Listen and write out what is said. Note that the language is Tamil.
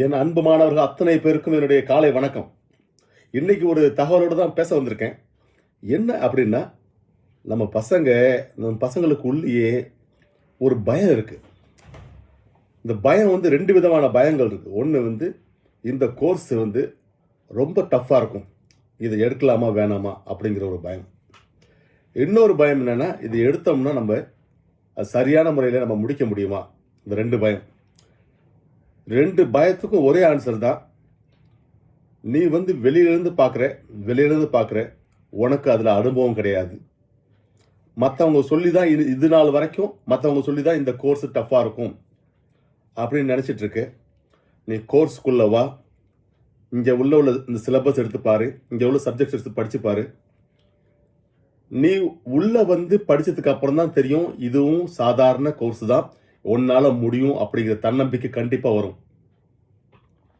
என் அன்பு மாணவர்கள் அத்தனை பேருக்கும் என்னுடைய காலை வணக்கம். இன்னைக்கு ஒரு தகவலோடு தான் பேச வந்திருக்கேன். என்ன அப்படின்னா, நம்ம பசங்களுக்கு உள்ளேயே ஒரு பயம் இருக்கு. இந்த பயம் 2 விதமான பயங்கள் இருக்கு. ஒண்ணு இந்த கோர்ஸ் ரொம்ப டஃப்பா இருக்கும். இத எடுக்கலாமா வேணாமா அப்படிங்கிற ஒரு பயம். இன்னொரு பயம் என்னன்னா, இது எடுத்தோம்னா அது சரியான முறையில நம்ம முடிக்க முடியுமா? இந்த 2 பயம். 2 பயத்துக்கும் ஒரே ஆன்சர் தான். நீ வெளியிலிருந்து பார்க்குற, உனக்கு அதுல அனுபவம் கிடையாது. மத்தவங்க சொல்லி தான் இது நாள் வரைக்கும் மத்தவங்க சொல்லி தான் இந்த கோர்ஸ் டஃப்பா இருக்கும் அப்படின்னு நினைச்சிட்டு இருக்க. நீ கோர்ஸ்க்குள்ள வா. இங்க உள்ள இந்த சிலபஸ் எடுத்து பாரு. இங்க உள்ள சப்ஜெக்ட்ஸ் எடுத்து படிச்சு பாரு. நீ உள்ள படிச்சதுக்கு அப்புறம் தான் தெரியும் இதுவும் சாதாரண கோர்ஸ் தான், உன்னால முடியும் அப்படிங்கிற தன்னம்பிக்கை கண்டிப்பா வரும்.